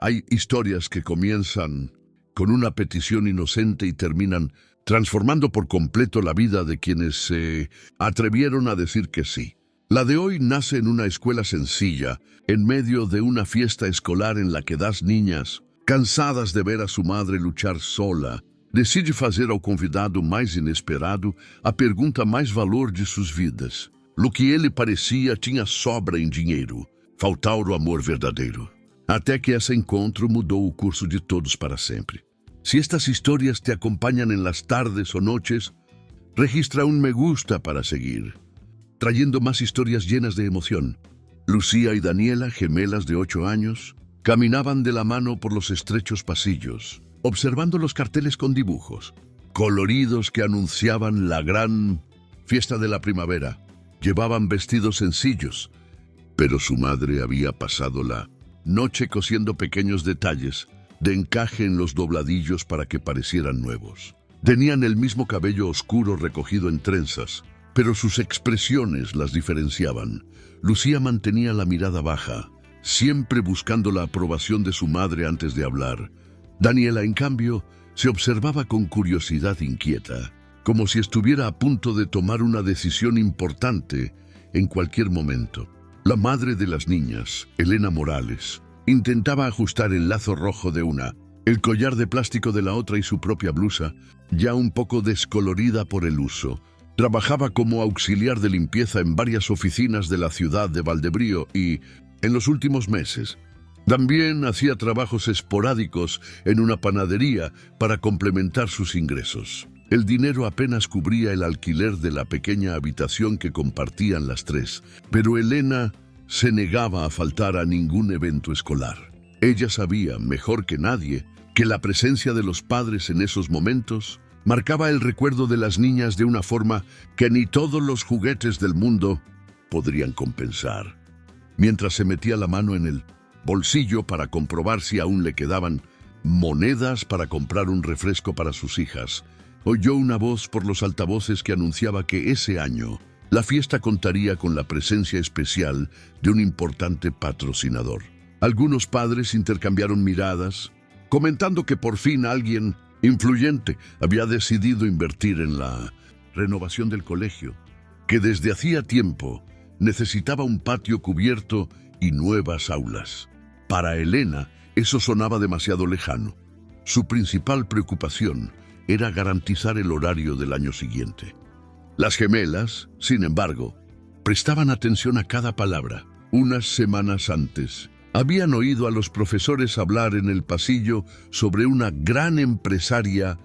Hay historias que comienzan con una petición inocente y terminan transformando por completo la vida de quienes se atrevieron a decir que sí. La de hoy nace en una escuela sencilla, en medio de una fiesta escolar en la que das niñas, cansadas de ver a sua madre lutar sola, decide fazer ao convidado mais inesperado a pergunta mais valor de suas vidas. Lo que ele parecia tinha sobra em dinheiro, faltava o amor verdadeiro. Até que esse encontro mudou o curso de todos para sempre. Si estas historias te acompañan en las tardes o noches, registra un me gusta para seguir, trayendo más historias llenas de emoción. Lucía y Daniela, gemelas de 8 años, caminaban de la mano por los estrechos pasillos, observando los carteles con dibujos, coloridos que anunciaban la gran fiesta de la primavera. Llevaban vestidos sencillos, pero su madre había pasado la noche cosiendo pequeños detalles de encaje en los dobladillos para que parecieran nuevos. Tenían el mismo cabello oscuro recogido en trenzas, pero sus expresiones las diferenciaban. Lucía mantenía la mirada baja, siempre buscando la aprobación de su madre antes de hablar. Daniela, en cambio, se observaba con curiosidad inquieta, como si estuviera a punto de tomar una decisión importante en cualquier momento. La madre de las niñas, Elena Morales, intentaba ajustar el lazo rojo de una, el collar de plástico de la otra y su propia blusa, ya un poco descolorida por el uso. Trabajaba como auxiliar de limpieza en varias oficinas de la ciudad de Valdebrío y, en los últimos meses, también hacía trabajos esporádicos en una panadería para complementar sus ingresos. El dinero apenas cubría el alquiler de la pequeña habitación que compartían las tres, pero Elena se negaba a faltar a ningún evento escolar. Ella sabía, mejor que nadie, que la presencia de los padres en esos momentos marcaba el recuerdo de las niñas de una forma que ni todos los juguetes del mundo podrían compensar. Mientras se metía la mano en el bolsillo para comprobar si aún le quedaban monedas para comprar un refresco para sus hijas, oyó una voz por los altavoces que anunciaba que ese año la fiesta contaría con la presencia especial de un importante patrocinador. Algunos padres intercambiaron miradas, comentando que por fin alguien influyente había decidido invertir en la renovación del colegio, que desde hacía tiempo necesitaba un patio cubierto y nuevas aulas. Para Elena, eso sonaba demasiado lejano. Su principal preocupación era garantizar el horario del año siguiente. Las gemelas, sin embargo, prestaban atención a cada palabra. Unas semanas antes, habían oído a los profesores hablar en el pasillo sobre una gran empresaria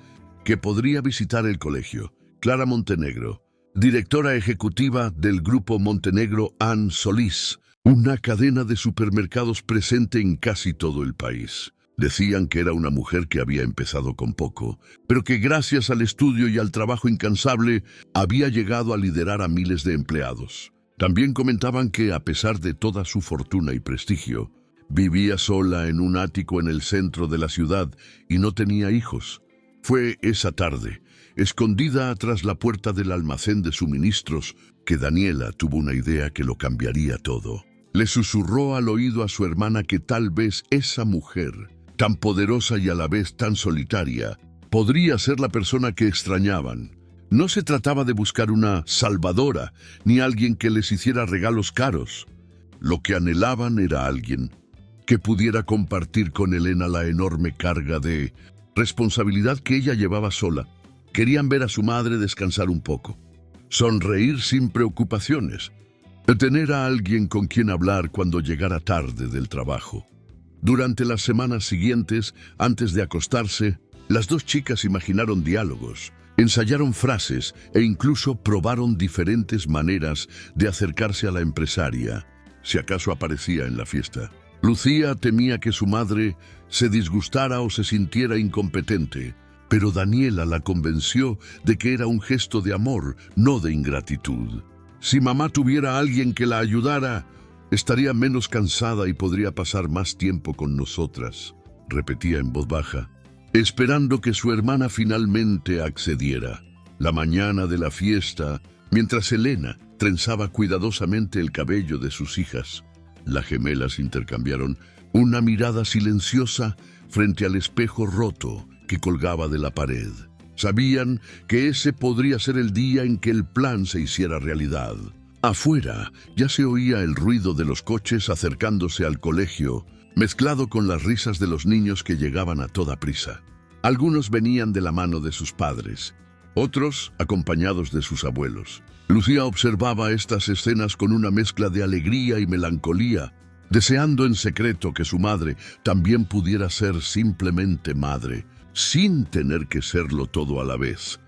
que podría visitar el colegio. Clara Montenegro, directora ejecutiva del Grupo Montenegro Ann Solís, una cadena de supermercados presente en casi todo el país. Decían que era una mujer que había empezado con poco, pero que gracias al estudio y al trabajo incansable había llegado a liderar a miles de empleados. También comentaban que, a pesar de toda su fortuna y prestigio, vivía sola en un ático en el centro de la ciudad y no tenía hijos. Fue esa tarde, escondida tras la puerta del almacén de suministros, que Daniela tuvo una idea que lo cambiaría todo. Le susurró al oído a su hermana que tal vez esa mujer, tan poderosa y a la vez tan solitaria, podría ser la persona que extrañaban. No se trataba de buscar una salvadora, ni alguien que les hiciera regalos caros. Lo que anhelaban era alguien que pudiera compartir con Elena la enorme carga de responsabilidad que ella llevaba sola. Querían ver a su madre descansar un poco, sonreír sin preocupaciones, tener a alguien con quien hablar cuando llegara tarde del trabajo. Durante las semanas siguientes, antes de acostarse, las dos chicas imaginaron diálogos, ensayaron frases e incluso probaron diferentes maneras de acercarse a la empresaria, si acaso aparecía en la fiesta. Lucía temía que su madre se disgustara o se sintiera incompetente, pero Daniela la convenció de que era un gesto de amor, no de ingratitud. Si mamá tuviera a alguien que la ayudara, estaría menos cansada y podría pasar más tiempo con nosotras, repetía en voz baja, esperando que su hermana finalmente accediera. La mañana de la fiesta, mientras Elena trenzaba cuidadosamente el cabello de sus hijas, las gemelas intercambiaron una mirada silenciosa frente al espejo roto que colgaba de la pared. Sabían que ese podría ser el día en que el plan se hiciera realidad. Afuera ya se oía el ruido de los coches acercándose al colegio, mezclado con las risas de los niños que llegaban a toda prisa. Algunos venían de la mano de sus padres, otros acompañados de sus abuelos. Lucía observaba estas escenas con una mezcla de alegría y melancolía, deseando en secreto que su madre también pudiera ser simplemente madre, sin tener que serlo todo a la vez.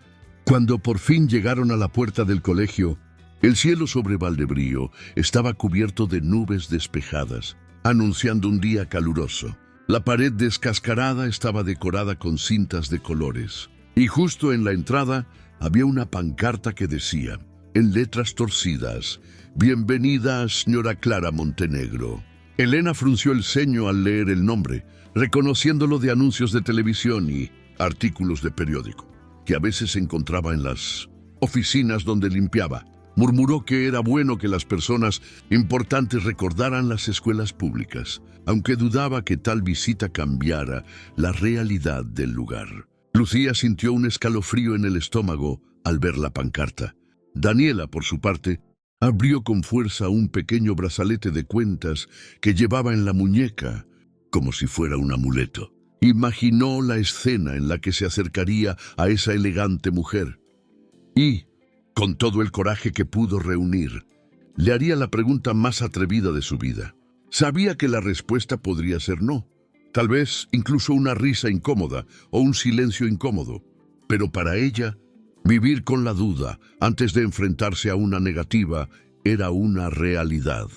Cuando por fin llegaron a la puerta del colegio, el cielo sobre Valdebrío estaba cubierto de nubes despejadas, anunciando un día caluroso. La pared descascarada estaba decorada con cintas de colores, y justo en la entrada había una pancarta que decía, en letras torcidas, «Bienvenida, señora Clara Montenegro». Elena frunció el ceño al leer el nombre, reconociéndolo de anuncios de televisión y artículos de periódico, que a veces encontraba en las oficinas donde limpiaba. Murmuró que era bueno que las personas importantes recordaran las escuelas públicas, aunque dudaba que tal visita cambiara la realidad del lugar. Lucía sintió un escalofrío en el estómago al ver la pancarta. Daniela, por su parte, abrió con fuerza un pequeño brazalete de cuentas que llevaba en la muñeca, como si fuera un amuleto. Imaginó la escena en la que se acercaría a esa elegante mujer y, con todo el coraje que pudo reunir, le haría la pregunta más atrevida de su vida. Sabía que la respuesta podría ser no, tal vez incluso una risa incómoda o un silencio incómodo, pero para ella, vivir con la duda antes de enfrentarse a una negativa era una realidad.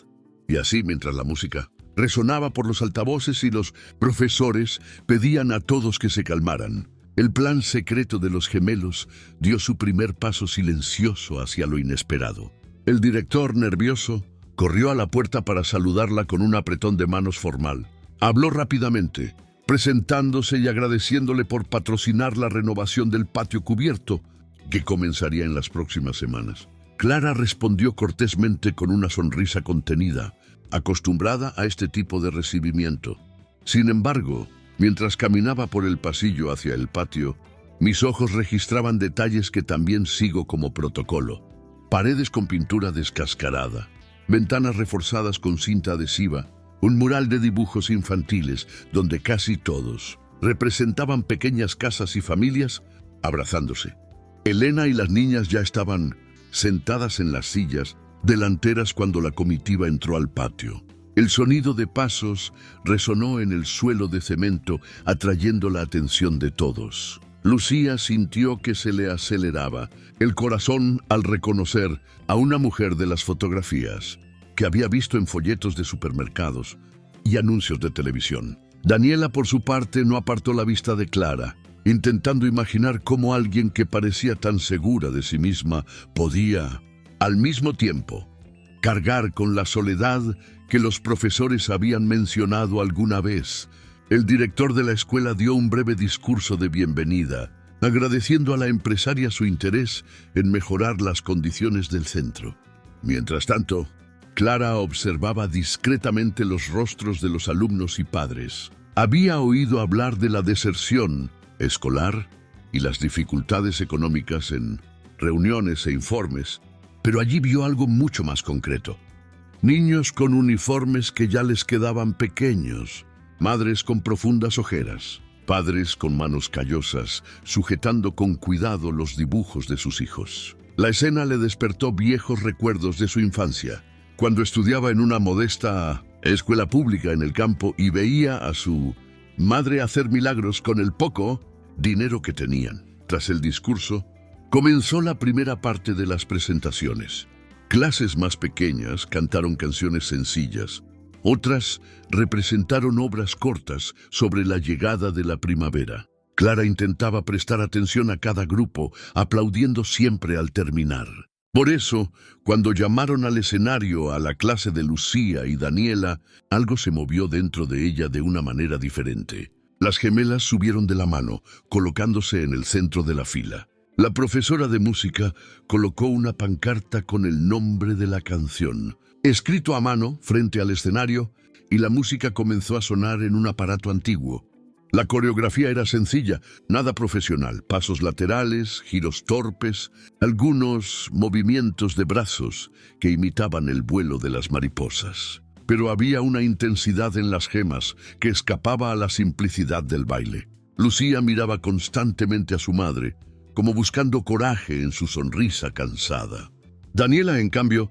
Y así, mientras la música resonaba por los altavoces y los profesores pedían a todos que se calmaran, el plan secreto de los gemelos dio su primer paso silencioso hacia lo inesperado. El director, nervioso, corrió a la puerta para saludarla con un apretón de manos formal. Habló rápidamente, presentándose y agradeciéndole por patrocinar la renovación del patio cubierto, que comenzaría en las próximas semanas. Clara respondió cortésmente con una sonrisa contenida, acostumbrada a este tipo de recibimiento. Sin embargo, mientras caminaba por el pasillo hacia el patio, mis ojos registraban detalles que también sigo como protocolo. Paredes con pintura descascarada, ventanas reforzadas con cinta adhesiva, un mural de dibujos infantiles donde casi todos representaban pequeñas casas y familias abrazándose. Elena y las niñas ya estaban sentadas en las sillas delanteras cuando la comitiva entró al patio. El sonido de pasos resonó en el suelo de cemento, atrayendo la atención de todos. Lucía sintió que se le aceleraba el corazón al reconocer a una mujer de las fotografías que había visto en folletos de supermercados y anuncios de televisión. Daniela, por su parte, no apartó la vista de Clara, intentando imaginar cómo alguien que parecía tan segura de sí misma podía, al mismo tiempo, cargar con la soledad que los profesores habían mencionado alguna vez. El director de la escuela dio un breve discurso de bienvenida, agradeciendo a la empresaria su interés en mejorar las condiciones del centro. Mientras tanto, Clara observaba discretamente los rostros de los alumnos y padres. Había oído hablar de la deserción escolar y las dificultades económicas en reuniones e informes, pero allí vio algo mucho más concreto. Niños con uniformes que ya les quedaban pequeños, madres con profundas ojeras, padres con manos callosas, sujetando con cuidado los dibujos de sus hijos. La escena le despertó viejos recuerdos de su infancia, cuando estudiaba en una modesta escuela pública en el campo y veía a su madre hacer milagros con el poco dinero que tenían. Tras el discurso, comenzó la primera parte de las presentaciones. Clases más pequeñas cantaron canciones sencillas. Otras representaron obras cortas sobre la llegada de la primavera. Clara intentaba prestar atención a cada grupo, aplaudiendo siempre al terminar. Por eso, cuando llamaron al escenario a la clase de Lucía y Daniela, algo se movió dentro de ella de una manera diferente. Las gemelas subieron de la mano, colocándose en el centro de la fila. La profesora de música colocó una pancarta con el nombre de la canción. Escrito a mano, frente al escenario, y la música comenzó a sonar en un aparato antiguo. La coreografía era sencilla, nada profesional, pasos laterales, giros torpes, algunos movimientos de brazos que imitaban el vuelo de las mariposas. Pero había una intensidad en las gemas que escapaba a la simplicidad del baile. Lucía miraba constantemente a su madre, como buscando coraje en su sonrisa cansada. Daniela, en cambio,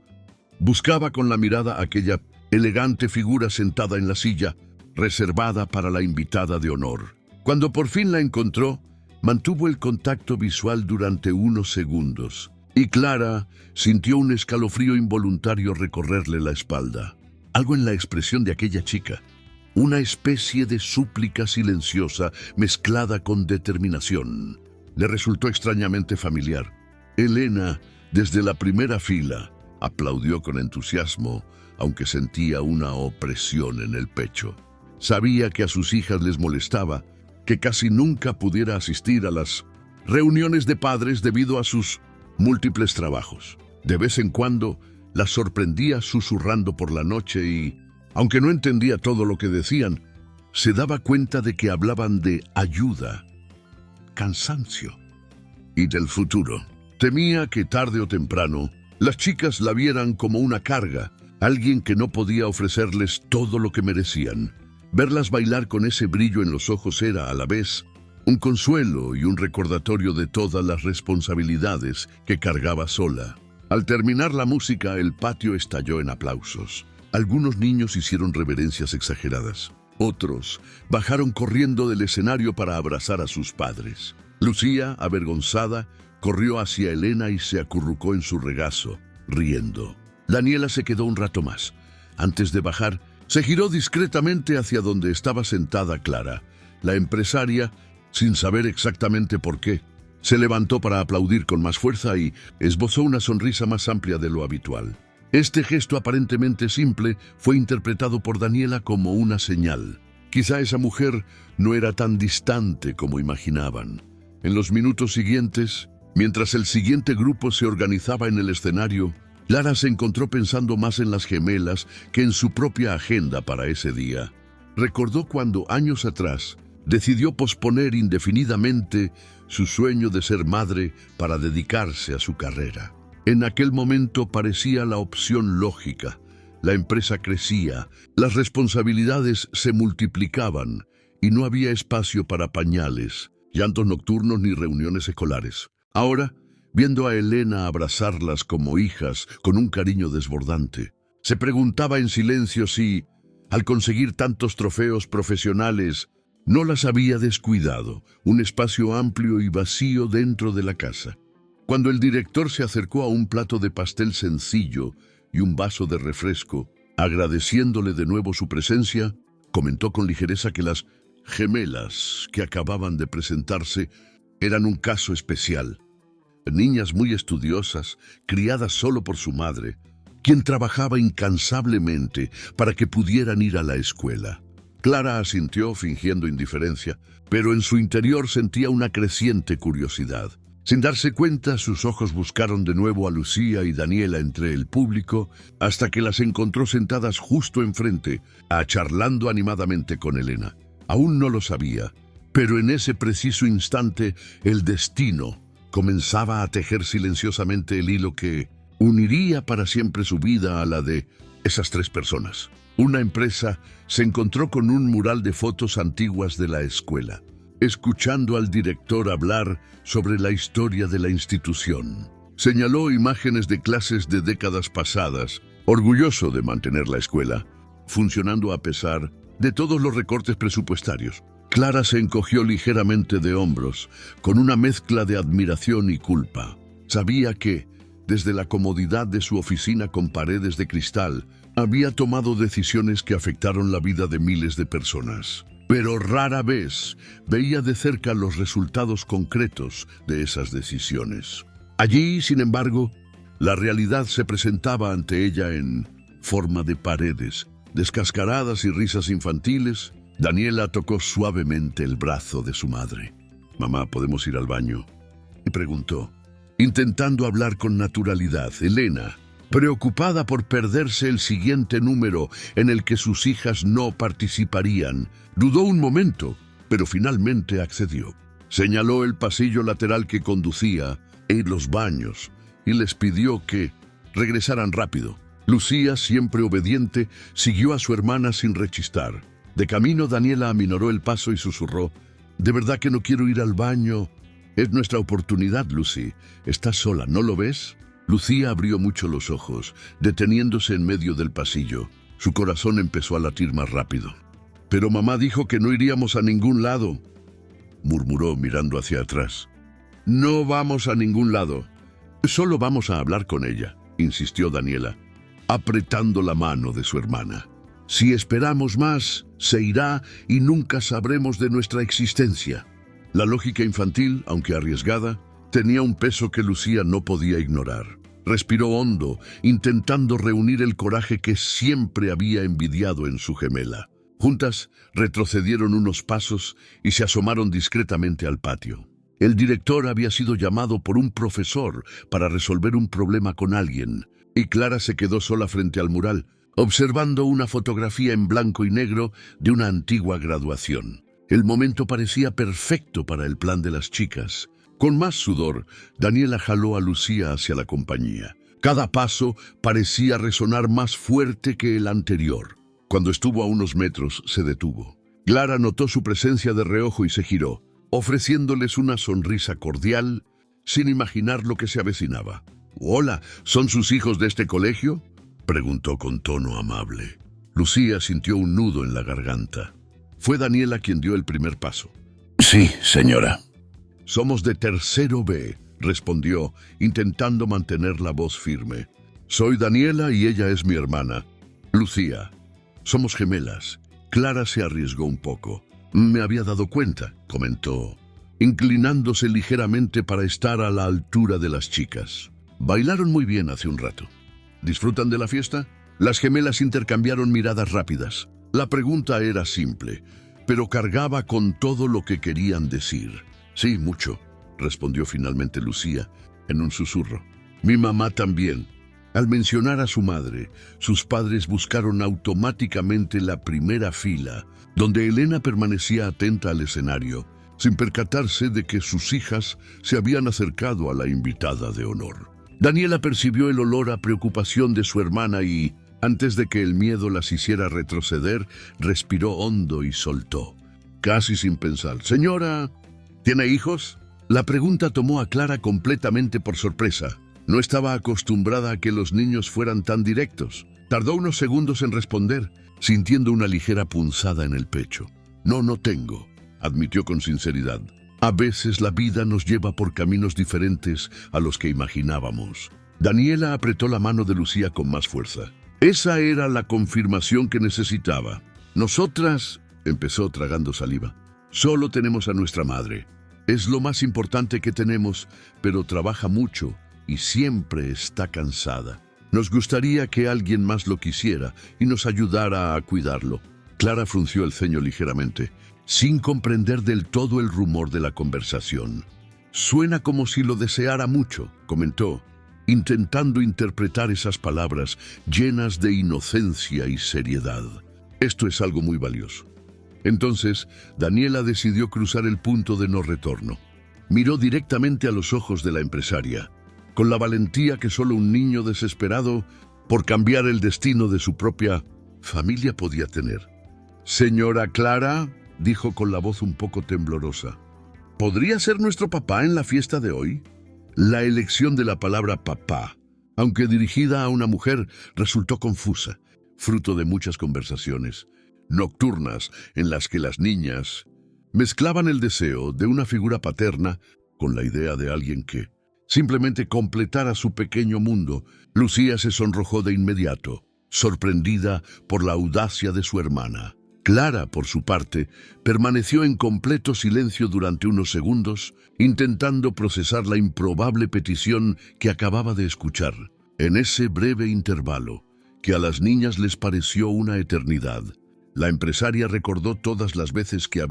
buscaba con la mirada aquella elegante figura sentada en la silla, reservada para la invitada de honor. Cuando por fin la encontró, mantuvo el contacto visual durante unos segundos, y Clara sintió un escalofrío involuntario recorrerle la espalda. Algo en la expresión de aquella chica, una especie de súplica silenciosa mezclada con determinación, le resultó extrañamente familiar. Elena, desde la primera fila, aplaudió con entusiasmo, aunque sentía una opresión en el pecho. Sabía que a sus hijas les molestaba que casi nunca pudiera asistir a las reuniones de padres debido a sus múltiples trabajos. De vez en cuando las sorprendía susurrando por la noche y, aunque no entendía todo lo que decían, se daba cuenta de que hablaban de ayuda, cansancio y del futuro. Temía que tarde o temprano las chicas la vieran como una carga, alguien que no podía ofrecerles todo lo que merecían. Verlas bailar con ese brillo en los ojos era, a la vez, un consuelo y un recordatorio de todas las responsabilidades que cargaba sola. Al terminar la música, el patio estalló en aplausos. Algunos niños hicieron reverencias exageradas. Otros bajaron corriendo del escenario para abrazar a sus padres. Lucía, avergonzada, corrió hacia Elena y se acurrucó en su regazo, riendo. Daniela se quedó un rato más. Antes de bajar, se giró discretamente hacia donde estaba sentada Clara. La empresaria, sin saber exactamente por qué, se levantó para aplaudir con más fuerza y esbozó una sonrisa más amplia de lo habitual. Este gesto aparentemente simple fue interpretado por Daniela como una señal. Quizá esa mujer no era tan distante como imaginaban. En los minutos siguientes, mientras el siguiente grupo se organizaba en el escenario, Clara se encontró pensando más en las gemelas que en su propia agenda para ese día. Recordó cuando, años atrás, decidió posponer indefinidamente su sueño de ser madre para dedicarse a su carrera. En aquel momento parecía la opción lógica. La empresa crecía, las responsabilidades se multiplicaban y no había espacio para pañales, llantos nocturnos ni reuniones escolares. Ahora, viendo a Elena abrazarlas como hijas con un cariño desbordante, se preguntaba en silencio si, al conseguir tantos trofeos profesionales, no las había descuidado, un espacio amplio y vacío dentro de la casa. Cuando el director se acercó a un plato de pastel sencillo y un vaso de refresco, agradeciéndole de nuevo su presencia, comentó con ligereza que las gemelas que acababan de presentarse eran un caso especial. Niñas muy estudiosas, criadas solo por su madre, quien trabajaba incansablemente para que pudieran ir a la escuela. Clara asintió fingiendo indiferencia, pero en su interior sentía una creciente curiosidad. Sin darse cuenta, sus ojos buscaron de nuevo a Lucía y Daniela entre el público, hasta que las encontró sentadas justo enfrente, charlando animadamente con Elena. Aún no lo sabía, pero en ese preciso instante el destino comenzaba a tejer silenciosamente el hilo que uniría para siempre su vida a la de esas tres personas. Una empresa se encontró con un mural de fotos antiguas de la escuela, escuchando al director hablar sobre la historia de la institución. Señaló imágenes de clases de décadas pasadas, orgulloso de mantener la escuela funcionando a pesar de todos los recortes presupuestarios. Clara se encogió ligeramente de hombros, con una mezcla de admiración y culpa. Sabía que, desde la comodidad de su oficina con paredes de cristal, había tomado decisiones que afectaron la vida de miles de personas. Pero rara vez veía de cerca los resultados concretos de esas decisiones. Allí, sin embargo, la realidad se presentaba ante ella en forma de paredes, descascaradas y risas infantiles. Daniela tocó suavemente el brazo de su madre. «Mamá, ¿podemos ir al baño?», y preguntó, intentando hablar con naturalidad. Elena, preocupada por perderse el siguiente número en el que sus hijas no participarían. Dudó un momento, pero finalmente accedió. Señaló el pasillo lateral que conducía a los baños y les pidió que regresaran rápido. Lucía, siempre obediente, siguió a su hermana sin rechistar. De camino, Daniela aminoró el paso y susurró: «De verdad que no quiero ir al baño. Es nuestra oportunidad, Lucy. Estás sola, ¿no lo ves?» Lucía abrió mucho los ojos, deteniéndose en medio del pasillo. Su corazón empezó a latir más rápido. «Pero mamá dijo que no iríamos a ningún lado», murmuró mirando hacia atrás. «No vamos a ningún lado. Solo vamos a hablar con ella», insistió Daniela, apretando la mano de su hermana. «Si esperamos más, se irá y nunca sabremos de nuestra existencia». La lógica infantil, aunque arriesgada, tenía un peso que Lucía no podía ignorar. Respiró hondo, intentando reunir el coraje que siempre había envidiado en su gemela. Juntas retrocedieron unos pasos y se asomaron discretamente al patio. El director había sido llamado por un profesor para resolver un problema con alguien, y Clara se quedó sola frente al mural, observando una fotografía en blanco y negro de una antigua graduación. El momento parecía perfecto para el plan de las chicas. Con más sudor, Daniela jaló a Lucía hacia la compañía. Cada paso parecía resonar más fuerte que el anterior. Cuando estuvo a unos metros, se detuvo. Clara notó su presencia de reojo y se giró, ofreciéndoles una sonrisa cordial, sin imaginar lo que se avecinaba. «Hola, ¿son sus hijos de este colegio?», preguntó con tono amable. Lucía sintió un nudo en la garganta. Fue Daniela quien dio el primer paso. «Sí, señora». «Somos de tercero B», respondió, intentando mantener la voz firme. «Soy Daniela y ella es mi hermana, Lucía. Somos gemelas». Clara se arriesgó un poco. «Me había dado cuenta», comentó, inclinándose ligeramente para estar a la altura de las chicas. Bailaron muy bien hace un rato. ¿Disfrutan de la fiesta? Las gemelas intercambiaron miradas rápidas. La pregunta era simple, pero cargaba con todo lo que querían decir. «Sí, mucho», respondió finalmente Lucía, en un susurro. «Mi mamá también». Al mencionar a su madre, sus padres buscaron automáticamente la primera fila, donde Elena permanecía atenta al escenario, sin percatarse de que sus hijas se habían acercado a la invitada de honor. Daniela percibió el olor a preocupación de su hermana y, antes de que el miedo las hiciera retroceder, respiró hondo y soltó, casi sin pensar: «Señora, ¿tiene hijos?». La pregunta tomó a Clara completamente por sorpresa. No estaba acostumbrada a que los niños fueran tan directos. Tardó unos segundos en responder, sintiendo una ligera punzada en el pecho. «No, no tengo», admitió con sinceridad. «A veces la vida nos lleva por caminos diferentes a los que imaginábamos». Daniela apretó la mano de Lucía con más fuerza. Esa era la confirmación que necesitaba. «Nosotras», empezó tragando saliva, «solo tenemos a nuestra madre. Es lo más importante que tenemos, pero trabaja mucho y siempre está cansada. Nos gustaría que alguien más lo quisiera y nos ayudara a cuidarlo». Clara frunció el ceño ligeramente, sin comprender del todo el rumor de la conversación. «Suena como si lo deseara mucho», comentó, intentando interpretar esas palabras llenas de inocencia y seriedad. «Esto es algo muy valioso». Entonces, Daniela decidió cruzar el punto de no retorno. Miró directamente a los ojos de la empresaria, con la valentía que solo un niño desesperado por cambiar el destino de su propia familia podía tener. «Señora Clara», dijo con la voz un poco temblorosa, «¿podría ser nuestro papá en la fiesta de hoy?». La elección de la palabra papá, aunque dirigida a una mujer, resultó confusa, fruto de muchas conversaciones nocturnas en las que las niñas mezclaban el deseo de una figura paterna con la idea de alguien que simplemente completara su pequeño mundo. Lucía se sonrojó de inmediato, sorprendida por la audacia de su hermana. Clara, por su parte, permaneció en completo silencio durante unos segundos, intentando procesar la improbable petición que acababa de escuchar. En ese breve intervalo, que a las niñas les pareció una eternidad, la empresaria recordó todas las veces que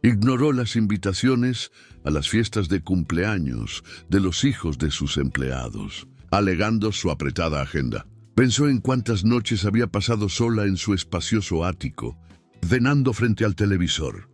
ignoró las invitaciones a las fiestas de cumpleaños de los hijos de sus empleados. alegando su apretada agenda. Pensó en cuántas noches había pasado sola en su espacioso ático, cenando frente al televisor,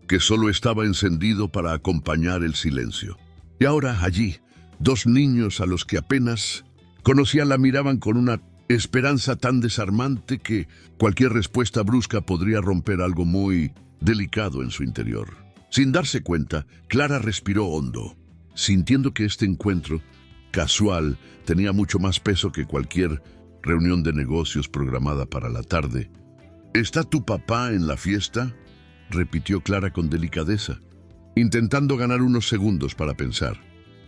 que solo estaba encendido para acompañar el silencio. Y ahora allí, dos niños a los que apenas conocía la miraban con una esperanza tan desarmante que cualquier respuesta brusca podría romper algo muy delicado en su interior. Sin darse cuenta, Clara respiró hondo, sintiendo que este encuentro casual tenía mucho más peso que cualquier reunión de negocios programada para la tarde. ¿Está tu papá en la fiesta?, repitió Clara con delicadeza, intentando ganar unos segundos para pensar.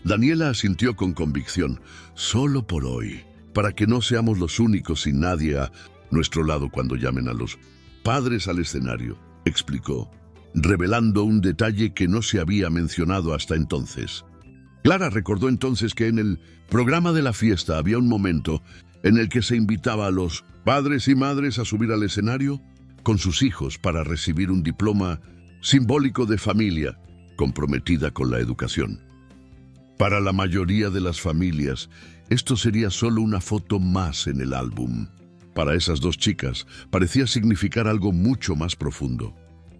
Daniela asintió con convicción. Solo por hoy, para que no seamos los únicos sin nadie a nuestro lado cuando llamen a los padres al escenario, explicó, revelando un detalle que no se había mencionado hasta entonces. Clara recordó entonces que en el programa de la fiesta había un momento en el que se invitaba a los padres y madres a subir al escenario con sus hijos para recibir un diploma simbólico de familia comprometida con la educación. Para la mayoría de las familias, esto sería solo una foto más en el álbum. Para esas dos chicas, parecía significar algo mucho más profundo.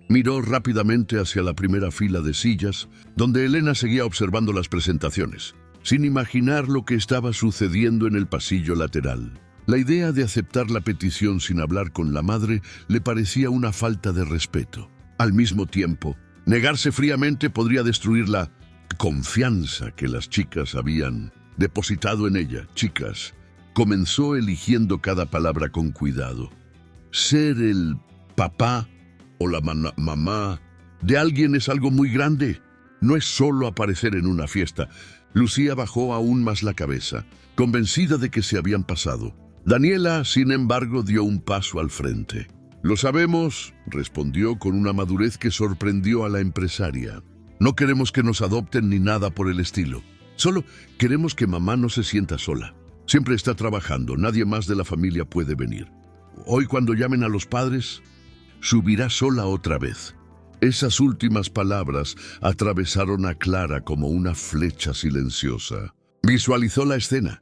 Miró rápidamente hacia la primera fila de sillas, donde Elena seguía observando las presentaciones, sin imaginar lo que estaba sucediendo en el pasillo lateral. La idea de aceptar la petición sin hablar con la madre le parecía una falta de respeto. Al mismo tiempo, negarse fríamente podría destruir la confianza que las chicas habían depositado en ella. Chicas, comenzó eligiendo cada palabra con cuidado. Ser el papá o la mamá de alguien es algo muy grande. No es solo aparecer en una fiesta. Lucía bajó aún más la cabeza, convencida de que se habían pasado. Daniela, sin embargo, dio un paso al frente. Lo sabemos, respondió con una madurez que sorprendió a la empresaria. No queremos que nos adopten ni nada por el estilo. Solo queremos que mamá no se sienta sola. Siempre está trabajando, nadie más de la familia puede venir. Hoy, cuando llamen a los padres, subirá sola otra vez. Esas últimas palabras atravesaron a Clara como una flecha silenciosa. Visualizó la escena.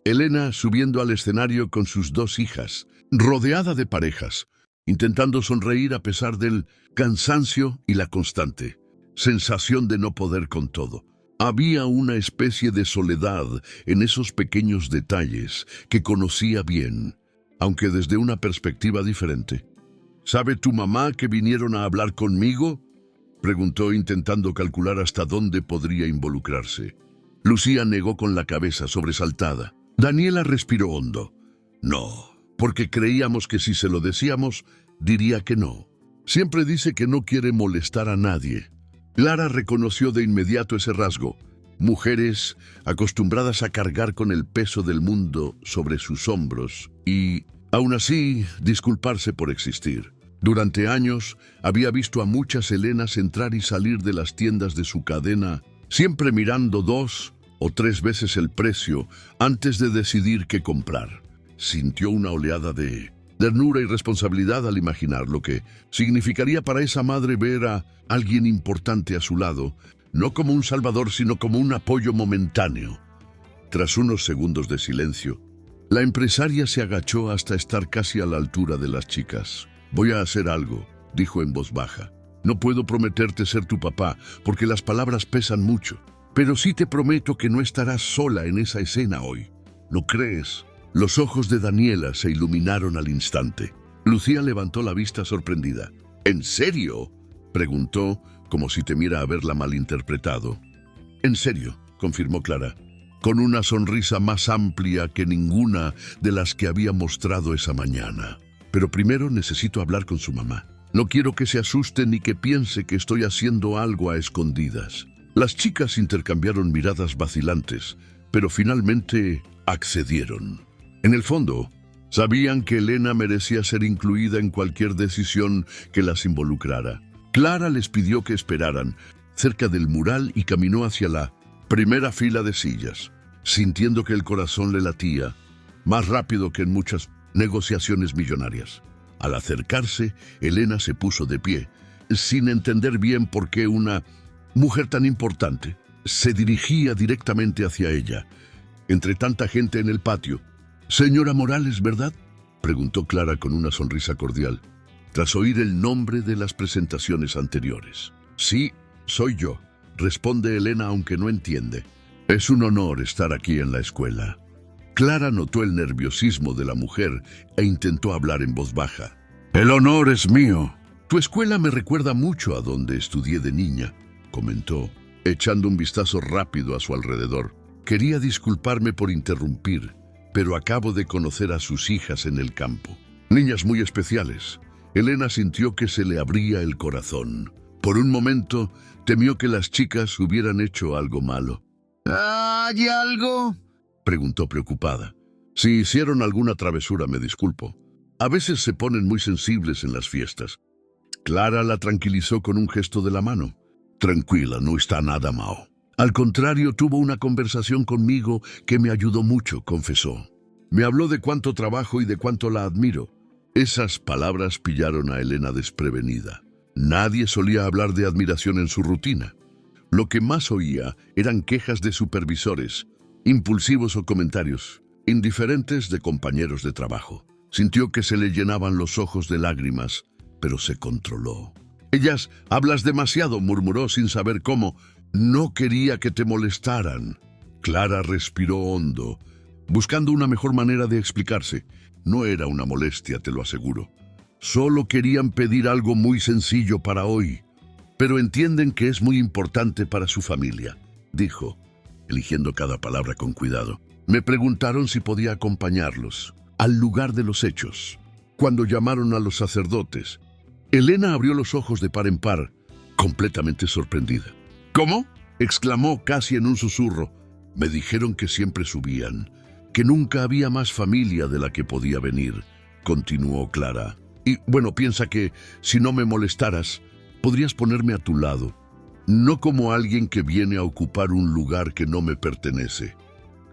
Elena subiendo al escenario con sus dos hijas, rodeada de parejas, intentando sonreír a pesar del cansancio y la constante sensación de no poder con todo. Había una especie de soledad en esos pequeños detalles que conocía bien, aunque desde una perspectiva diferente. ¿Sabe tu mamá que vinieron a hablar conmigo?, preguntó, intentando calcular hasta dónde podría involucrarse. Lucía negó con la cabeza, sobresaltada. Daniela respiró hondo. No, porque creíamos que si se lo decíamos, diría que no. Siempre dice que no quiere molestar a nadie. Clara reconoció de inmediato ese rasgo. Mujeres acostumbradas a cargar con el peso del mundo sobre sus hombros y, aún así, disculparse por existir. Durante años, había visto a muchas Elenas entrar y salir de las tiendas de su cadena, siempre mirando 2 o 3 veces el precio antes de decidir qué comprar. Sintió una oleada de ternura y responsabilidad al imaginar lo que significaría para esa madre ver a alguien importante a su lado, no como un salvador, sino como un apoyo momentáneo. Tras unos segundos de silencio, la empresaria se agachó hasta estar casi a la altura de las chicas. Voy a hacer algo, dijo en voz baja. No puedo prometerte ser tu papá, porque las palabras pesan mucho, pero sí te prometo que no estarás sola en esa escena hoy. ¿No crees? Los ojos de Daniela se iluminaron al instante. Lucía levantó la vista sorprendida. ¿En serio?, preguntó, como si temiera haberla malinterpretado. En serio, confirmó Clara, con una sonrisa más amplia que ninguna de las que había mostrado esa mañana. Pero primero necesito hablar con su mamá. No quiero que se asuste ni que piense que estoy haciendo algo a escondidas. Las chicas intercambiaron miradas vacilantes, pero finalmente accedieron. En el fondo, sabían que Elena merecía ser incluida en cualquier decisión que las involucrara. Clara les pidió que esperaran cerca del mural y caminó hacia la primera fila de sillas, sintiendo que el corazón le latía más rápido que en muchas negociaciones millonarias. Al acercarse, Elena se puso de pie, sin entender bien por qué una mujer tan importante se dirigía directamente hacia ella. entre tanta gente en el patio. «Señora Morales, ¿verdad?», preguntó Clara con una sonrisa cordial, tras oír el nombre de las presentaciones anteriores. «Sí, soy yo», responde Elena aunque no entiende. «Es un honor estar aquí en la escuela». Clara notó el nerviosismo de la mujer e intentó hablar en voz baja. «El honor es mío». «Tu escuela me recuerda mucho a donde estudié de niña», comentó, echando un vistazo rápido a su alrededor. «Quería disculparme por interrumpir, pero acabo de conocer a sus hijas en el campo. Niñas muy especiales». Elena sintió que se le abría el corazón. Por un momento, temió que las chicas hubieran hecho algo malo. ¿Hay algo?, preguntó preocupada. «Si hicieron alguna travesura, me disculpo. A veces se ponen muy sensibles en las fiestas». Clara la tranquilizó con un gesto de la mano. «Tranquila, no está nada mal. Al contrario, tuvo una conversación conmigo que me ayudó mucho», confesó. «Me habló de cuánto trabajo y de cuánto la admiro». Esas palabras pillaron a Elena desprevenida. Nadie solía hablar de admiración en su rutina. Lo que más oía eran quejas de supervisores, impulsivos o comentarios indiferentes de compañeros de trabajo. Sintió que se le llenaban los ojos de lágrimas, pero se controló. «Ellas, hablas demasiado», murmuró sin saber cómo. «No quería que te molestaran». Clara respiró hondo, buscando una mejor manera de explicarse. No era una molestia, te lo aseguro. Solo querían pedir algo muy sencillo para hoy, pero entienden que es muy importante para su familia, dijo, eligiendo cada palabra con cuidado. «Me preguntaron si podía acompañarlos al lugar de los hechos, cuando llamaron a los sacerdotes». Elena abrió los ojos de par en par, completamente sorprendida. «¿Cómo?», exclamó casi en un susurro. «Me dijeron que siempre subían, que nunca había más familia de la que podía venir», continuó Clara. «Y bueno, piensa que, si no me molestaras, podrías ponerme a tu lado, no como alguien que viene a ocupar un lugar que no me pertenece,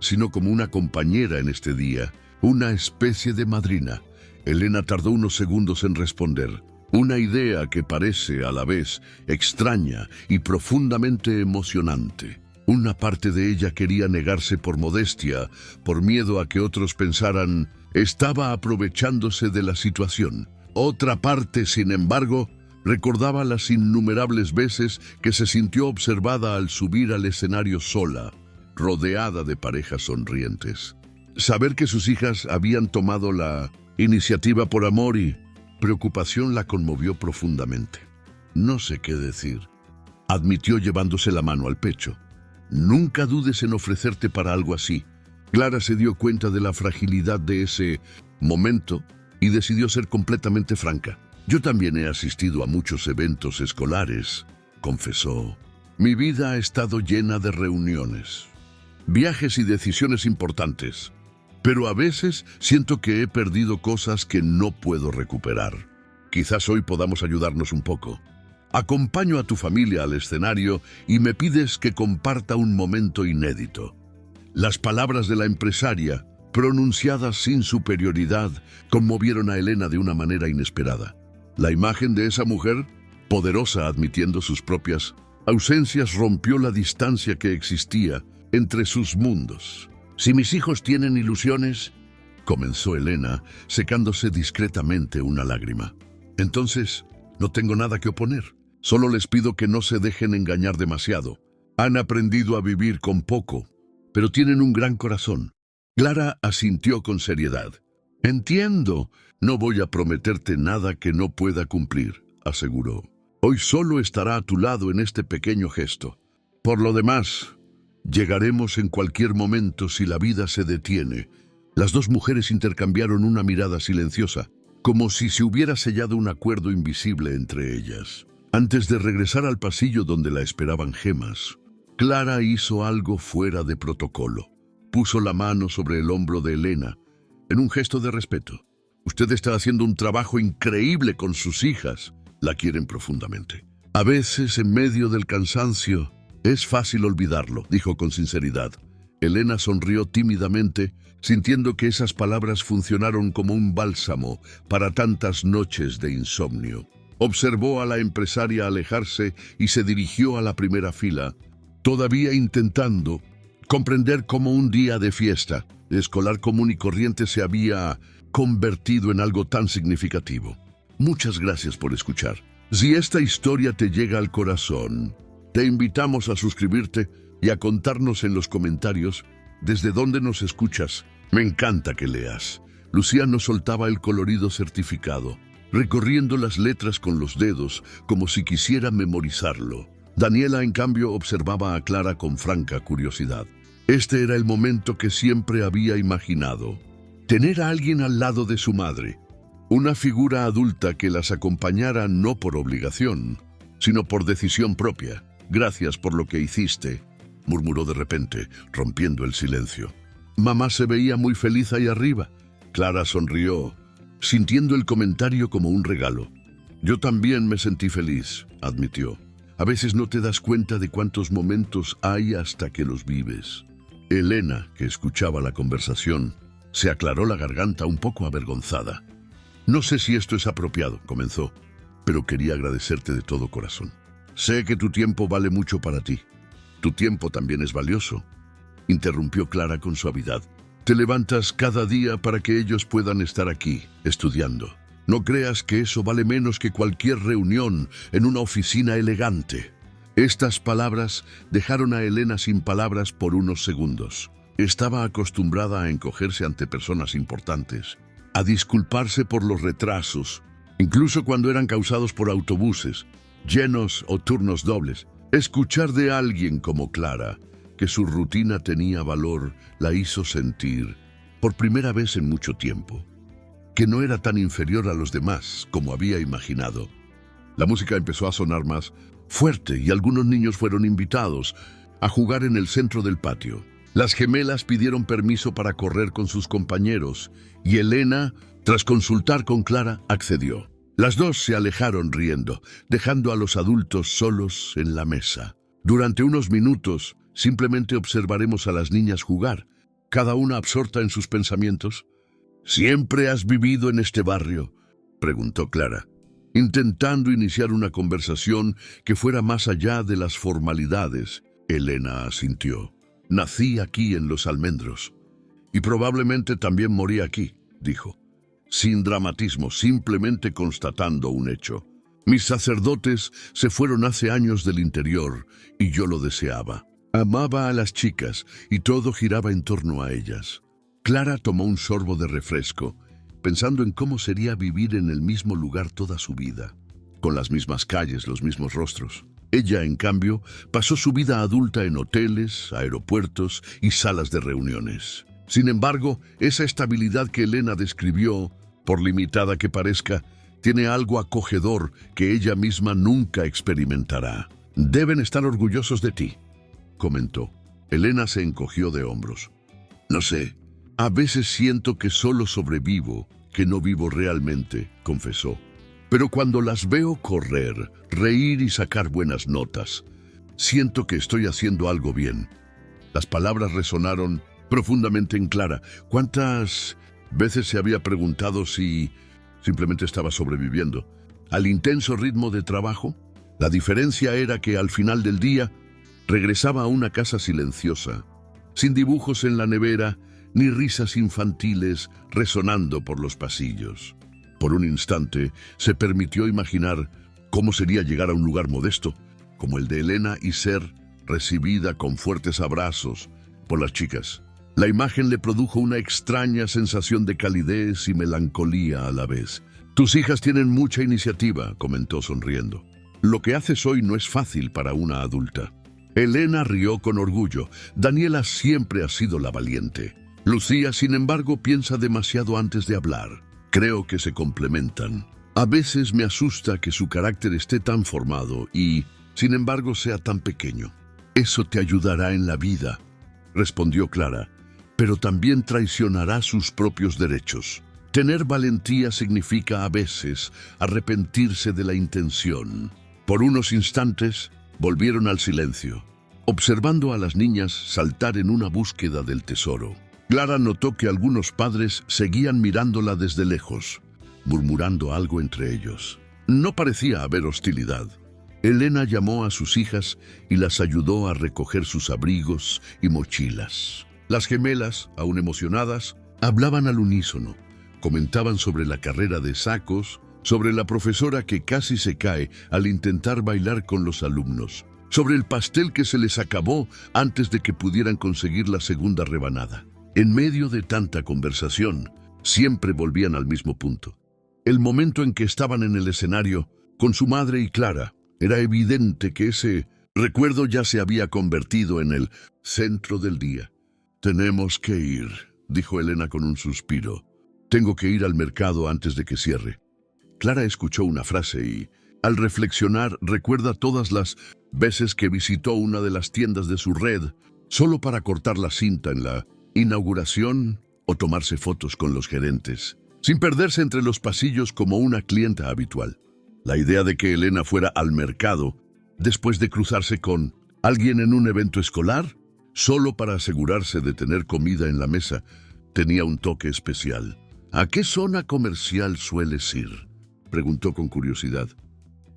sino como una compañera en este día, una especie de madrina». Elena tardó unos segundos en responder. Una idea que parece, a la vez, extraña y profundamente emocionante. Una parte de ella quería negarse por modestia, por miedo a que otros pensaran estaba aprovechándose de la situación. Otra parte, sin embargo, recordaba las innumerables veces que se sintió observada al subir al escenario sola, rodeada de parejas sonrientes. Saber que sus hijas habían tomado la iniciativa por amor y preocupación la conmovió profundamente. «No sé qué decir», admitió llevándose la mano al pecho. «Nunca dudes en ofrecerte para algo así». Clara se dio cuenta de la fragilidad de ese momento y decidió ser completamente franca. «Yo también he asistido a muchos eventos escolares», confesó. «Mi vida ha estado llena de reuniones, viajes y decisiones importantes, pero a veces siento que he perdido cosas que no puedo recuperar. Quizás hoy podamos ayudarnos un poco. Acompaño a tu familia al escenario y me pides que comparta un momento inédito». Las palabras de la empresaria, pronunciadas sin superioridad, conmovieron a Elena de una manera inesperada. La imagen de esa mujer, poderosa admitiendo sus propias ausencias, rompió la distancia que existía entre sus mundos. «Si mis hijos tienen ilusiones», comenzó Elena, secándose discretamente una lágrima. «Entonces, no tengo nada que oponer. Solo les pido que no se dejen engañar demasiado. Han aprendido a vivir con poco, pero tienen un gran corazón». Clara asintió con seriedad. «Entiendo, no voy a prometerte nada que no pueda cumplir», aseguró. «Hoy solo estará a tu lado en este pequeño gesto. Por lo demás, llegaremos en cualquier momento si la vida se detiene». Las dos mujeres intercambiaron una mirada silenciosa, como si se hubiera sellado un acuerdo invisible entre ellas. Antes de regresar al pasillo donde la esperaban gemas, Clara hizo algo fuera de protocolo. Puso la mano sobre el hombro de Elena, en un gesto de respeto. «Usted está haciendo un trabajo increíble con sus hijas. La quieren profundamente. A veces, en medio del cansancio, es fácil olvidarlo», dijo con sinceridad. Elena sonrió tímidamente, sintiendo que esas palabras funcionaron como un bálsamo para tantas noches de insomnio. Observó a la empresaria alejarse y se dirigió a la primera fila, todavía intentando Comprender cómo un día de fiesta escolar común y corriente se había convertido en algo tan significativo. Muchas gracias por escuchar. Si esta historia te llega al corazón, te invitamos a suscribirte y a contarnos en los comentarios desde dónde nos escuchas. Me encanta que leas. Lucía nos soltaba el colorido certificado, recorriendo las letras con los dedos como si quisiera memorizarlo. Daniela, en cambio, observaba a Clara con franca curiosidad. Este era el momento que siempre había imaginado. Tener a alguien al lado de su madre. Una figura adulta que las acompañara no por obligación, sino por decisión propia. Gracias por lo que hiciste, murmuró de repente, rompiendo el silencio. Mamá se veía muy feliz ahí arriba. Clara sonrió, sintiendo el comentario como un regalo. Yo también me sentí feliz, admitió. A veces no te das cuenta de cuántos momentos hay hasta que los vives. Elena, que escuchaba la conversación, se aclaró la garganta un poco avergonzada. No sé si esto es apropiado, comenzó, pero quería agradecerte de todo corazón. Sé que tu tiempo vale mucho para ti. Tu tiempo también es valioso, interrumpió Clara con suavidad. Te levantas cada día para que ellos puedan estar aquí, estudiando. No creas que eso vale menos que cualquier reunión en una oficina elegante. Estas palabras dejaron a Elena sin palabras por unos segundos. Estaba acostumbrada a encogerse ante personas importantes, a disculparse por los retrasos, incluso cuando eran causados por autobuses, llenos o turnos dobles. Escuchar de alguien como Clara que su rutina tenía valor la hizo sentir, por primera vez en mucho tiempo, que no era tan inferior a los demás como había imaginado. La música empezó a sonar más fuerte y algunos niños fueron invitados a jugar en el centro del patio. Las gemelas pidieron permiso para correr con sus compañeros y Elena, tras consultar con Clara, accedió. Las dos se alejaron riendo, dejando a los adultos solos en la mesa. Durante unos minutos, simplemente observaremos a las niñas jugar, cada una absorta en sus pensamientos. ¿Siempre has vivido en este barrio?, preguntó Clara, intentando iniciar una conversación que fuera más allá de las formalidades. Elena asintió. Nací aquí en Los Almendros, y probablemente también morí aquí, dijo, sin dramatismo, simplemente constatando un hecho. Mis sacerdotes se fueron hace años del interior, y yo lo deseaba. Amaba a las chicas, y todo giraba en torno a ellas. Clara tomó un sorbo de refresco, pensando en cómo sería vivir en el mismo lugar toda su vida, con las mismas calles, los mismos rostros. Ella, en cambio, pasó su vida adulta en hoteles, aeropuertos y salas de reuniones. Sin embargo, esa estabilidad que Elena describió, por limitada que parezca, tiene algo acogedor que ella misma nunca experimentará. Deben estar orgullosos de ti, comentó. Elena se encogió de hombros. No sé, a veces siento que solo sobrevivo, que no vivo realmente, confesó. Pero cuando las veo correr, reír y sacar buenas notas, siento que estoy haciendo algo bien. Las palabras resonaron profundamente en Clara. ¿Cuántas veces se había preguntado si simplemente estaba sobreviviendo al intenso ritmo de trabajo? La diferencia era que al final del día regresaba a una casa silenciosa, sin dibujos en la nevera ni risas infantiles resonando por los pasillos. Por un instante se permitió imaginar cómo sería llegar a un lugar modesto, como el de Elena, y ser recibida con fuertes abrazos por las chicas. La imagen le produjo una extraña sensación de calidez y melancolía a la vez. Tus hijas tienen mucha iniciativa, comentó sonriendo. Lo que haces hoy no es fácil para una adulta. Elena rió con orgullo. Daniela siempre ha sido la valiente. Lucía, sin embargo, piensa demasiado antes de hablar. Creo que se complementan. A veces me asusta que su carácter esté tan formado y, sin embargo, sea tan pequeño. Eso te ayudará en la vida, respondió Clara, pero también traicionará sus propios derechos. Tener valentía significa a veces arrepentirse de la intención. Por unos instantes volvieron al silencio, observando a las niñas saltar en una búsqueda del tesoro. Clara notó que algunos padres seguían mirándola desde lejos, murmurando algo entre ellos. No parecía haber hostilidad, Elena llamó a sus hijas y las ayudó a recoger sus abrigos y mochilas. Las gemelas, aún emocionadas, hablaban al unísono. Comentaban sobre la carrera de sacos, sobre la profesora que casi se cae al intentar bailar con los alumnos, sobre el pastel que se les acabó antes de que pudieran conseguir la segunda rebanada. En medio de tanta conversación, siempre volvían al mismo punto. El momento en que estaban en el escenario, con su madre y Clara, era evidente que ese recuerdo ya se había convertido en el centro del día. «Tenemos que ir», dijo Elena con un suspiro. «Tengo que ir al mercado antes de que cierre». Clara escuchó una frase y, al reflexionar, recuerda todas las veces que visitó una de las tiendas de su red solo para cortar la cinta en la inauguración o tomarse fotos con los gerentes, sin perderse entre los pasillos como una clienta habitual. La idea de que Elena fuera al mercado después de cruzarse con alguien en un evento escolar, solo para asegurarse de tener comida en la mesa, tenía un toque especial. «¿A qué zona comercial sueles ir?», preguntó con curiosidad.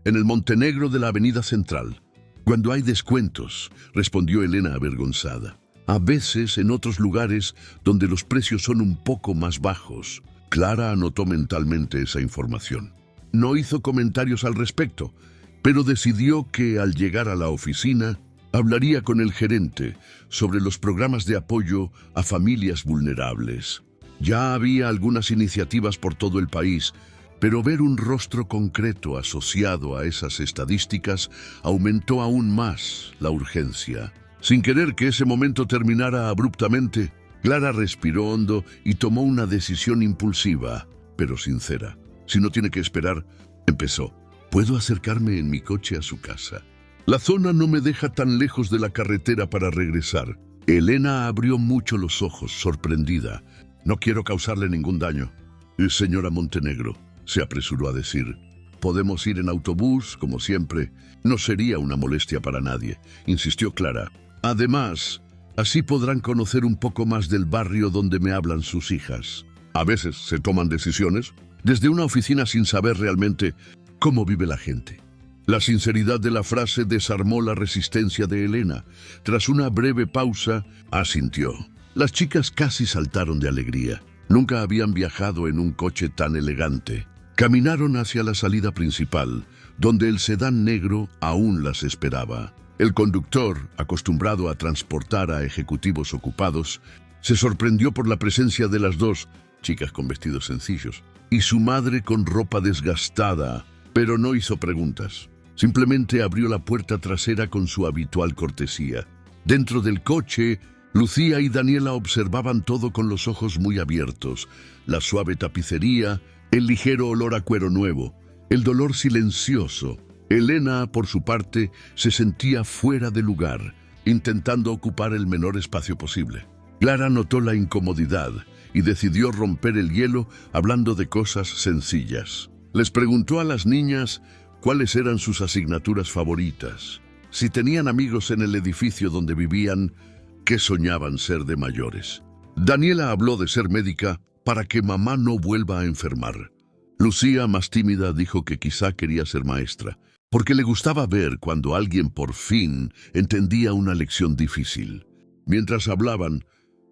«En el Montenegro de la Avenida Central. Cuando hay descuentos», respondió Elena avergonzada. «A veces en otros lugares donde los precios son un poco más bajos». Clara anotó mentalmente esa información. No hizo comentarios al respecto, pero decidió que al llegar a la oficina hablaría con el gerente sobre los programas de apoyo a familias vulnerables. Ya había algunas iniciativas por todo el país, pero ver un rostro concreto asociado a esas estadísticas aumentó aún más la urgencia. Sin querer que ese momento terminara abruptamente, Clara respiró hondo y tomó una decisión impulsiva, pero sincera. «Si no tiene que esperar», empezó, «puedo acercarme en mi coche a su casa. La zona no me deja tan lejos de la carretera para regresar». Elena abrió mucho los ojos, sorprendida. «No quiero causarle ningún daño». «Señora Montenegro», se apresuró a decir, «podemos ir en autobús, como siempre. No sería una molestia para nadie», insistió Clara. «Además, así podrán conocer un poco más del barrio donde me hablan sus hijas. A veces se toman decisiones desde una oficina sin saber realmente cómo vive la gente». La sinceridad de la frase desarmó la resistencia de Elena. Tras una breve pausa, asintió. Las chicas casi saltaron de alegría. Nunca habían viajado en un coche tan elegante. Caminaron hacia la salida principal, donde el sedán negro aún las esperaba. El conductor, acostumbrado a transportar a ejecutivos ocupados, se sorprendió por la presencia de las dos, chicas con vestidos sencillos, y su madre con ropa desgastada, pero no hizo preguntas. Simplemente abrió la puerta trasera con su habitual cortesía. Dentro del coche, Lucía y Daniela observaban todo con los ojos muy abiertos. La suave tapicería, el ligero olor a cuero nuevo, el dolor silencioso. Elena, por su parte, se sentía fuera de lugar, intentando ocupar el menor espacio posible. Clara notó la incomodidad y decidió romper el hielo hablando de cosas sencillas. Les preguntó a las niñas cuáles eran sus asignaturas favoritas, si tenían amigos en el edificio donde vivían, qué soñaban ser de mayores. Daniela habló de ser médica para que mamá no vuelva a enfermar. Lucía, más tímida, dijo que quizá quería ser maestra, porque le gustaba ver cuando alguien por fin entendía una lección difícil. Mientras hablaban,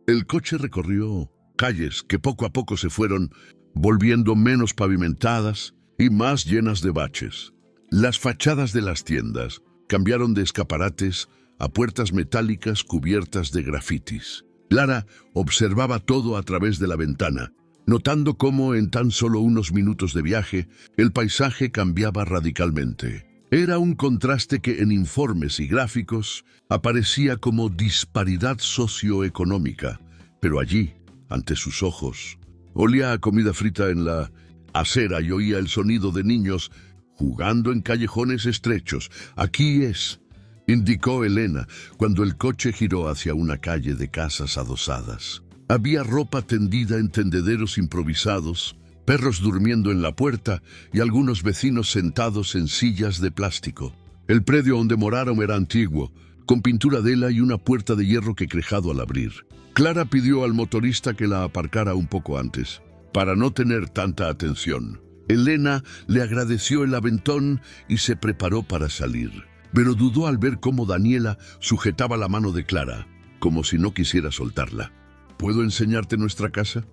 el coche recorrió calles que poco a poco se fueron volviendo menos pavimentadas y más llenas de baches. Las fachadas de las tiendas cambiaron de escaparates a puertas metálicas cubiertas de grafitis. Clara observaba todo a través de la ventana, notando cómo en tan solo unos minutos de viaje el paisaje cambiaba radicalmente. Era un contraste que en informes y gráficos aparecía como disparidad socioeconómica, pero allí, ante sus ojos, olía a comida frita en la acera y oía el sonido de niños jugando en callejones estrechos. «Aquí es», indicó Elena, cuando el coche giró hacia una calle de casas adosadas. Había ropa tendida en tendederos improvisados, perros durmiendo en la puerta y algunos vecinos sentados en sillas de plástico. El predio donde moraron era antiguo, con pintura de hela y una puerta de hierro que crejado al abrir. Clara pidió al motorista que la aparcara un poco antes, para no tener tanta atención. Elena le agradeció el aventón y se preparó para salir, pero dudó al ver cómo Daniela sujetaba la mano de Clara, como si no quisiera soltarla. ¿Puedo enseñarte nuestra casa?,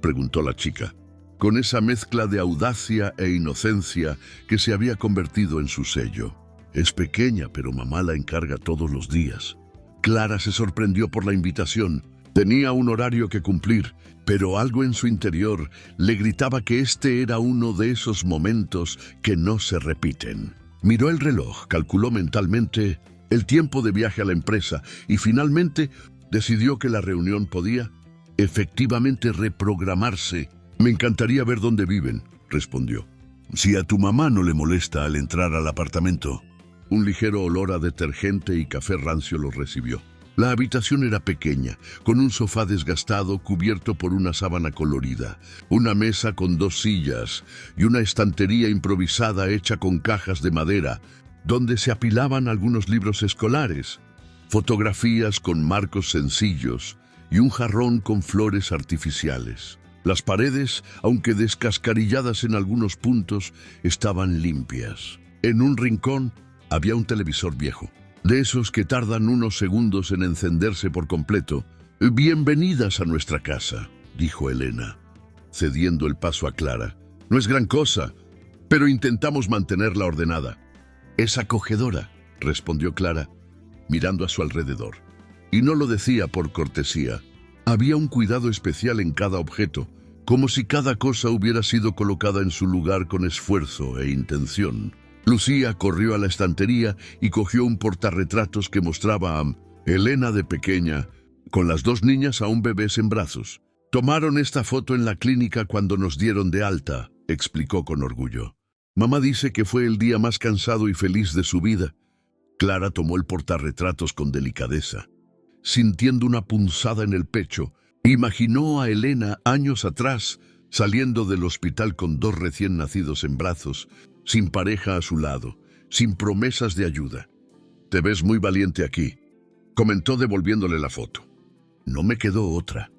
preguntó la chica, con esa mezcla de audacia e inocencia que se había convertido en su sello. Es pequeña, pero mamá la encarga todos los días. Clara se sorprendió por la invitación. Tenía un horario que cumplir, pero algo en su interior le gritaba que este era uno de esos momentos que no se repiten. Miró el reloj, calculó mentalmente el tiempo de viaje a la empresa y finalmente decidió que la reunión podía efectivamente reprogramarse. «Me encantaría ver dónde viven», respondió. «Si a tu mamá no le molesta al entrar al apartamento». Un ligero olor a detergente y café rancio los recibió. La habitación era pequeña, con un sofá desgastado cubierto por una sábana colorida, una mesa con 2 sillas y una estantería improvisada hecha con cajas de madera, donde se apilaban algunos libros escolares, fotografías con marcos sencillos y un jarrón con flores artificiales. Las paredes, aunque descascarilladas en algunos puntos, estaban limpias. En un rincón había un televisor viejo, de esos que tardan unos segundos en encenderse por completo. «Bienvenidas a nuestra casa», dijo Elena, cediendo el paso a Clara. «No es gran cosa, pero intentamos mantenerla ordenada». «Es acogedora», respondió Clara, mirando a su alrededor. Y no lo decía por cortesía. Había un cuidado especial en cada objeto, como si cada cosa hubiera sido colocada en su lugar con esfuerzo e intención. Lucía corrió a la estantería y cogió un portarretratos que mostraba a Elena de pequeña, con las 2 niñas aún bebés en brazos. «Tomaron esta foto en la clínica cuando nos dieron de alta», explicó con orgullo. «Mamá dice que fue el día más cansado y feliz de su vida». Clara tomó el portarretratos con delicadeza. Sintiendo una punzada en el pecho, imaginó a Elena años atrás, saliendo del hospital con 2 recién nacidos en brazos, sin pareja a su lado, sin promesas de ayuda. «Te ves muy valiente aquí», comentó devolviéndole la foto. «No me quedó otra»,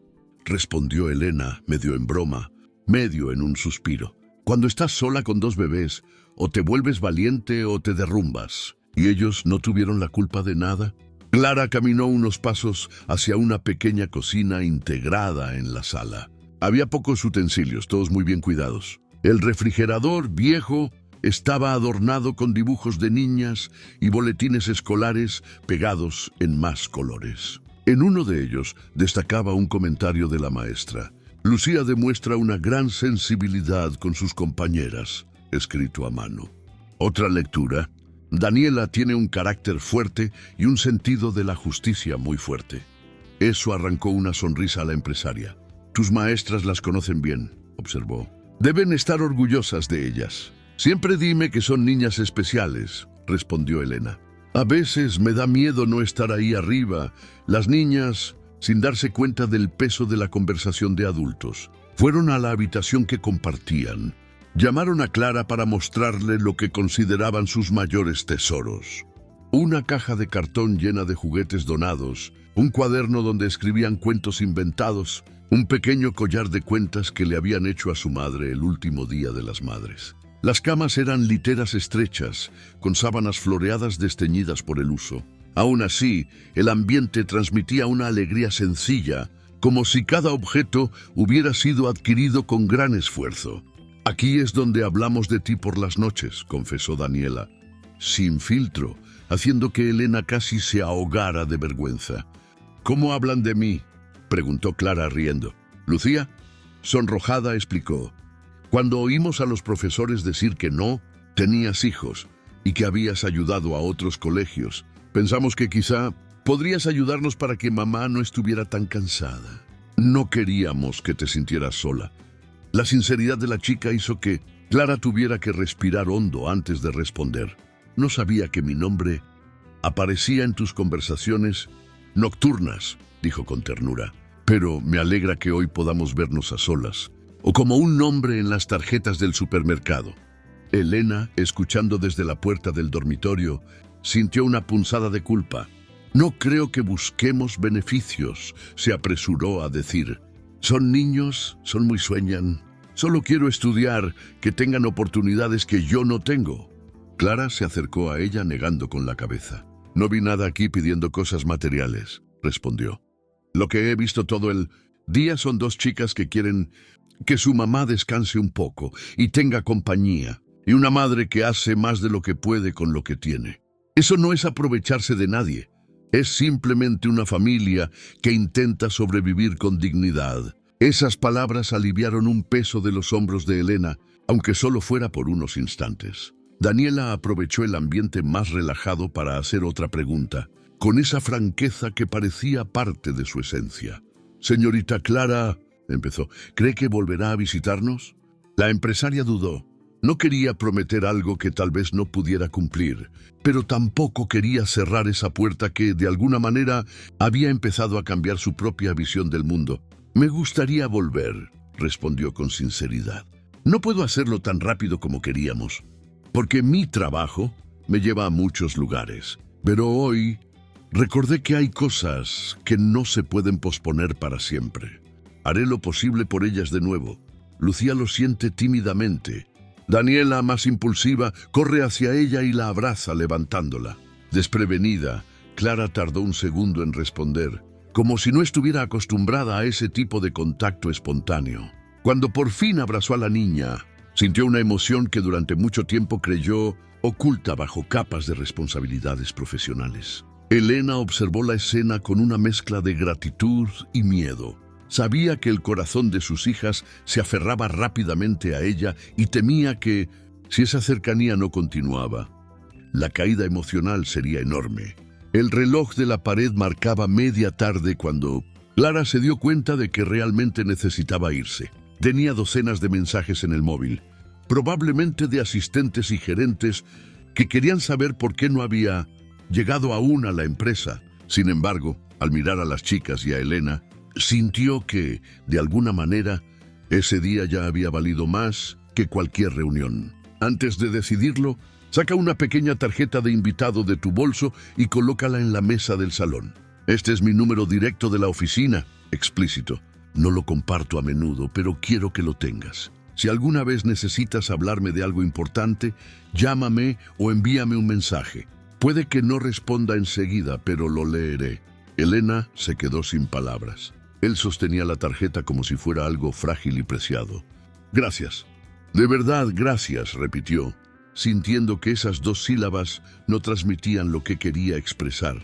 respondió Elena, medio en broma, medio en un suspiro. «Cuando estás sola con 2 bebés, o te vuelves valiente o te derrumbas. ¿Y ellos no tuvieron la culpa de nada?». Clara caminó unos pasos hacia una pequeña cocina integrada en la sala. Había pocos utensilios, todos muy bien cuidados. El refrigerador, viejo, estaba adornado con dibujos de niñas y boletines escolares pegados en más colores. En uno de ellos destacaba un comentario de la maestra. «Lucía demuestra una gran sensibilidad con sus compañeras», escrito a mano. Otra lectura: «Daniela tiene un carácter fuerte y un sentido de la justicia muy fuerte». Eso arrancó una sonrisa a la empresaria. «Tus maestras las conocen bien», observó. «Deben estar orgullosas de ellas». «Siempre dime que son niñas especiales», respondió Elena. «A veces me da miedo no estar ahí arriba». Las niñas, sin darse cuenta del peso de la conversación de adultos, fueron a la habitación que compartían. Llamaron a Clara para mostrarle lo que consideraban sus mayores tesoros. Una caja de cartón llena de juguetes donados, un cuaderno donde escribían cuentos inventados, un pequeño collar de cuentas que le habían hecho a su madre el último día de las madres. Las camas eran literas estrechas, con sábanas floreadas desteñidas por el uso. Aún así, el ambiente transmitía una alegría sencilla, como si cada objeto hubiera sido adquirido con gran esfuerzo. «Aquí es donde hablamos de ti por las noches», confesó Daniela, sin filtro, haciendo que Elena casi se ahogara de vergüenza. «¿Cómo hablan de mí?», preguntó Clara riendo. Lucía, sonrojada, explicó. «Cuando oímos a los profesores decir que no tenías hijos y que habías ayudado a otros colegios, pensamos que quizá podrías ayudarnos para que mamá no estuviera tan cansada. No queríamos que te sintieras sola». La sinceridad de la chica hizo que Clara tuviera que respirar hondo antes de responder. «No sabía que mi nombre aparecía en tus conversaciones nocturnas», dijo con ternura. «Pero me alegra que hoy podamos vernos a solas, o como un nombre en las tarjetas del supermercado». Elena, escuchando desde la puerta del dormitorio, sintió una punzada de culpa. «No creo que busquemos beneficios», se apresuró a decir. «Son niños, son muy sueñan. Solo quiero estudiar, que tengan oportunidades que yo no tengo. Clara se acercó a ella negando con la cabeza. No vi nada aquí pidiendo cosas materiales, respondió. Lo que he visto todo el día son dos chicas que quieren que su mamá descanse un poco y tenga compañía, y una madre que hace más de lo que puede con lo que tiene. Eso no es aprovecharse de nadie. Es simplemente una familia que intenta sobrevivir con dignidad. Esas palabras aliviaron un peso de los hombros de Elena, aunque solo fuera por unos instantes. Daniela aprovechó el ambiente más relajado para hacer otra pregunta, con esa franqueza que parecía parte de su esencia. «Señorita Clara», empezó, «¿cree que volverá a visitarnos?» La empresaria dudó. No quería prometer algo que tal vez no pudiera cumplir, pero tampoco quería cerrar esa puerta que, de alguna manera, había empezado a cambiar su propia visión del mundo. «Me gustaría volver», respondió con sinceridad. «No puedo hacerlo tan rápido como queríamos, porque mi trabajo me lleva a muchos lugares. Pero hoy recordé que hay cosas que no se pueden posponer para siempre. Haré lo posible por ellas de nuevo». Lucía lo siente tímidamente. Daniela, más impulsiva, corre hacia ella y la abraza levantándola. Desprevenida, Clara tardó un segundo en responder, como si no estuviera acostumbrada a ese tipo de contacto espontáneo. Cuando por fin abrazó a la niña, sintió una emoción que durante mucho tiempo creyó oculta bajo capas de responsabilidades profesionales. Elena observó la escena con una mezcla de gratitud y miedo. Sabía que el corazón de sus hijas se aferraba rápidamente a ella y temía que, si esa cercanía no continuaba, la caída emocional sería enorme. El reloj de la pared marcaba media tarde cuando Clara se dio cuenta de que realmente necesitaba irse. Tenía docenas de mensajes en el móvil, probablemente de asistentes y gerentes que querían saber por qué no había llegado aún a la empresa. Sin embargo, al mirar a las chicas y a Elena, sintió que, de alguna manera, ese día ya había valido más que cualquier reunión. Antes de decidirlo, saca una pequeña tarjeta de invitado de tu bolso y colócala en la mesa del salón. «Este es mi número directo de la oficina», explícito. «No lo comparto a menudo, pero quiero que lo tengas. Si alguna vez necesitas hablarme de algo importante, llámame o envíame un mensaje. Puede que no responda enseguida, pero lo leeré». Elena se quedó sin palabras. Él sostenía la tarjeta como si fuera algo frágil y preciado. «Gracias. De verdad, gracias», repitió, sintiendo que esas dos sílabas no transmitían lo que quería expresar.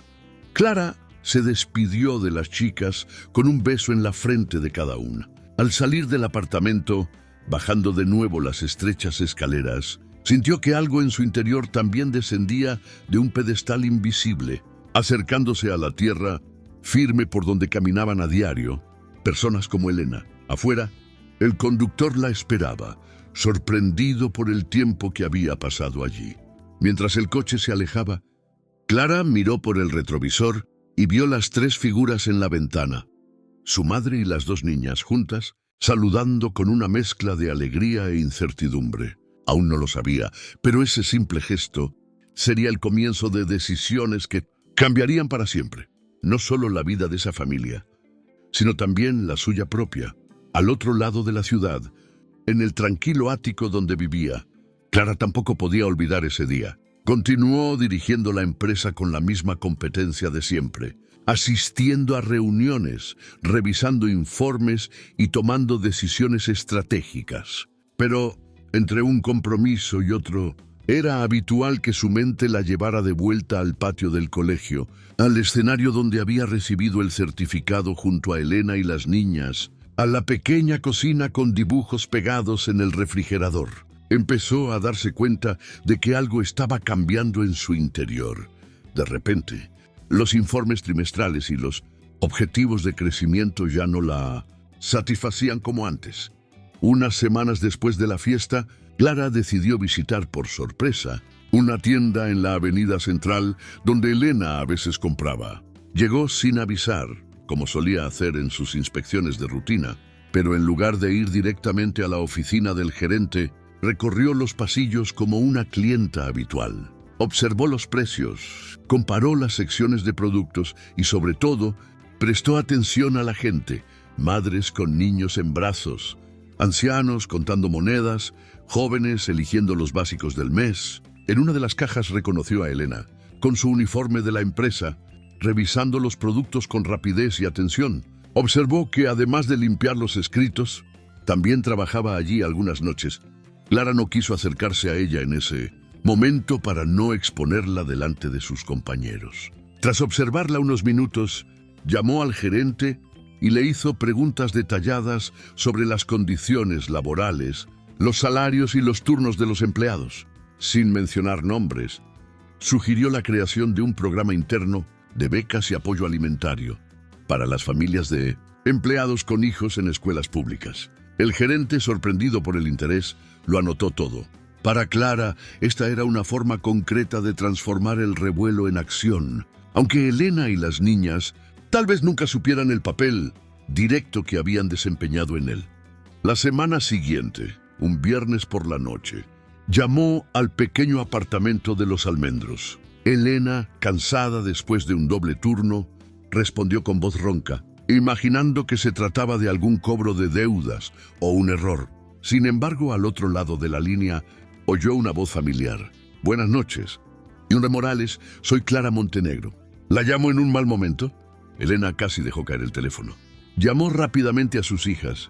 Clara se despidió de las chicas con un beso en la frente de cada una. Al salir del apartamento, bajando de nuevo las estrechas escaleras, sintió que algo en su interior también descendía de un pedestal invisible, acercándose a la tierra, firme por donde caminaban a diario personas como Elena. Afuera, el conductor la esperaba, sorprendido por el tiempo que había pasado allí. Mientras el coche se alejaba, Clara miró por el retrovisor y vio las tres figuras en la ventana, su madre y las dos niñas juntas, saludando con una mezcla de alegría e incertidumbre. Aún no lo sabía, pero ese simple gesto sería el comienzo de decisiones que cambiarían para siempre. No solo la vida de esa familia, sino también la suya propia. Al otro lado de la ciudad, en el tranquilo ático donde vivía, Clara tampoco podía olvidar ese día. Continuó dirigiendo la empresa con la misma competencia de siempre, asistiendo a reuniones, revisando informes y tomando decisiones estratégicas. Pero, entre un compromiso y otro, era habitual que su mente la llevara de vuelta al patio del colegio, al escenario donde había recibido el certificado junto a Elena y las niñas, a la pequeña cocina con dibujos pegados en el refrigerador. Empezó a darse cuenta de que algo estaba cambiando en su interior. De repente, los informes trimestrales y los objetivos de crecimiento ya no la satisfacían como antes. Unas semanas después de la fiesta, Clara decidió visitar por sorpresa una tienda en la avenida central donde Elena a veces compraba. Llegó sin avisar, como solía hacer en sus inspecciones de rutina, pero en lugar de ir directamente a la oficina del gerente, recorrió los pasillos como una clienta habitual. Observó los precios, comparó las secciones de productos y, sobre todo, prestó atención a la gente, madres con niños en brazos, Ancianos contando monedas, jóvenes eligiendo los básicos del mes. En una de las cajas reconoció a Elena, con su uniforme de la empresa, revisando los productos con rapidez y atención. Observó que además de limpiar los escritos, también trabajaba allí algunas noches. Clara no quiso acercarse a ella en ese momento para no exponerla delante de sus compañeros. Tras observarla unos minutos, llamó al gerente y le hizo preguntas detalladas sobre las condiciones laborales, los salarios y los turnos de los empleados. Sin mencionar nombres, sugirió la creación de un programa interno de becas y apoyo alimentario para las familias de empleados con hijos en escuelas públicas. El gerente, sorprendido por el interés, lo anotó todo. Para Clara, esta era una forma concreta de transformar el revuelo en acción, aunque Elena y las niñas tal vez nunca supieran el papel directo que habían desempeñado en él. La semana siguiente, un viernes por la noche, llamó al pequeño apartamento de los Almendros. Elena, cansada después de un doble turno, respondió con voz ronca, imaginando que se trataba de algún cobro de deudas o un error. Sin embargo, al otro lado de la línea, oyó una voz familiar. Buenas noches. Señora Morales, soy Clara Montenegro. ¿La llamo en un mal momento? Elena casi dejó caer el teléfono. Llamó rápidamente a sus hijas,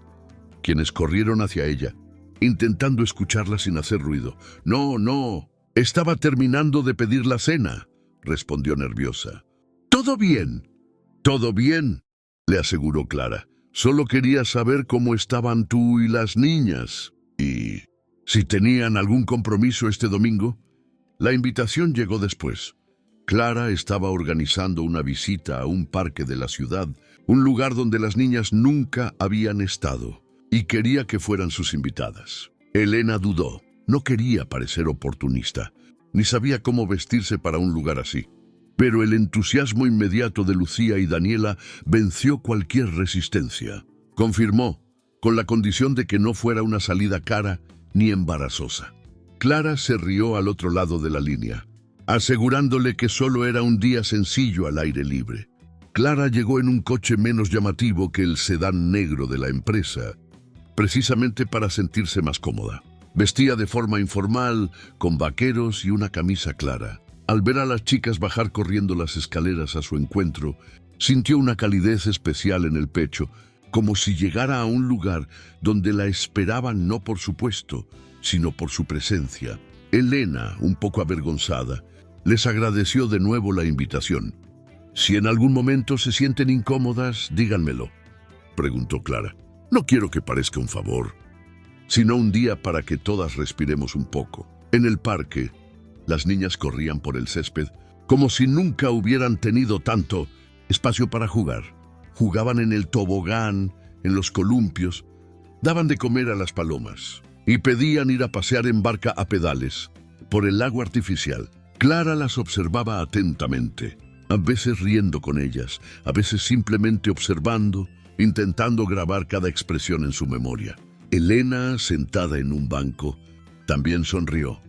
quienes corrieron hacia ella, intentando escucharla sin hacer ruido. No, estaba terminando de pedir la cena, respondió nerviosa. Todo bien, le aseguró Clara. Solo quería saber cómo estaban tú y las niñas, y si tenían algún compromiso este domingo. La invitación llegó después. Clara estaba organizando una visita a un parque de la ciudad, un lugar donde las niñas nunca habían estado, y quería que fueran sus invitadas. Elena dudó. No quería parecer oportunista, ni sabía cómo vestirse para un lugar así. Pero el entusiasmo inmediato de Lucía y Daniela venció cualquier resistencia. Confirmó, con la condición de que no fuera una salida cara ni embarazosa. Clara se rió al otro lado de la línea, asegurándole que solo era un día sencillo al aire libre. Clara llegó en un coche menos llamativo que el sedán negro de la empresa, precisamente para sentirse más cómoda. Vestía de forma informal, con vaqueros y una camisa clara. Al ver a las chicas bajar corriendo las escaleras a su encuentro, sintió una calidez especial en el pecho, como si llegara a un lugar donde la esperaban no por su puesto, sino por su presencia. Elena, un poco avergonzada, les agradeció de nuevo la invitación. «Si en algún momento se sienten incómodas, díganmelo», preguntó Clara. «No quiero que parezca un favor, sino un día para que todas respiremos un poco». En el parque, las niñas corrían por el césped como si nunca hubieran tenido tanto espacio para jugar. Jugaban en el tobogán, en los columpios, daban de comer a las palomas y pedían ir a pasear en barca a pedales por el lago artificial. Clara las observaba atentamente, a veces riendo con ellas, a veces simplemente observando, intentando grabar cada expresión en su memoria. Elena, sentada en un banco, también sonrió,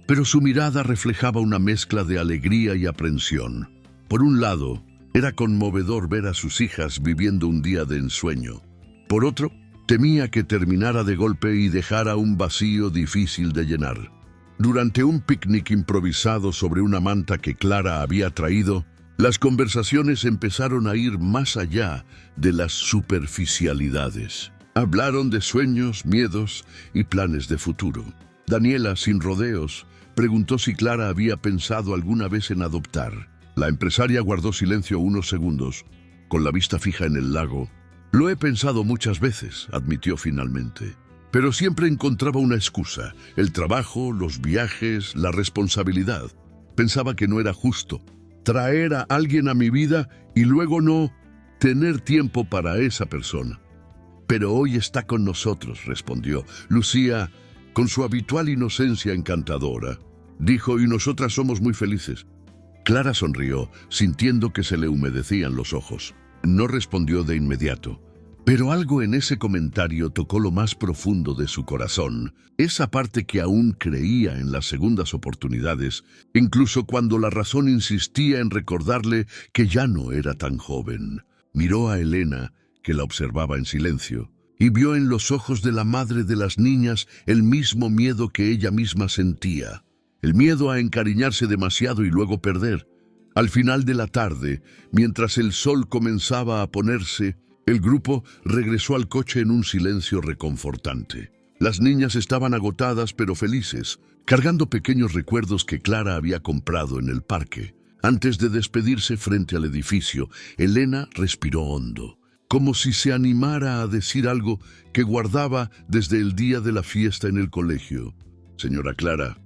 pero su mirada reflejaba una mezcla de alegría y aprensión. Por un lado, era conmovedor ver a sus hijas viviendo un día de ensueño. Por otro, temía que terminara de golpe y dejara un vacío difícil de llenar. Durante un picnic improvisado sobre una manta que Clara había traído, las conversaciones empezaron a ir más allá de las superficialidades. Hablaron de sueños, miedos y planes de futuro. Daniela, sin rodeos, preguntó si Clara había pensado alguna vez en adoptar. La empresaria guardó silencio unos segundos, con la vista fija en el lago. «Lo he pensado muchas veces», admitió finalmente. «Pero siempre encontraba una excusa: el trabajo, los viajes, la responsabilidad. Pensaba que no era justo traer a alguien a mi vida y luego no tener tiempo para esa persona. Pero hoy está con nosotros», respondió. Lucía, con su habitual inocencia encantadora, dijo: «y nosotras somos muy felices». Clara sonrió, sintiendo que se le humedecían los ojos. No respondió de inmediato, pero algo en ese comentario tocó lo más profundo de su corazón, esa parte que aún creía en las segundas oportunidades, incluso cuando la razón insistía en recordarle que ya no era tan joven. Miró a Elena, que la observaba en silencio, y vio en los ojos de la madre de las niñas el mismo miedo que ella misma sentía. El miedo a encariñarse demasiado y luego perder. Al final de la tarde, mientras el sol comenzaba a ponerse, el grupo regresó al coche en un silencio reconfortante. Las niñas estaban agotadas pero felices, cargando pequeños recuerdos que Clara había comprado en el parque. Antes de despedirse frente al edificio, Elena respiró hondo, como si se animara a decir algo que guardaba desde el día de la fiesta en el colegio. «Señora Clara»,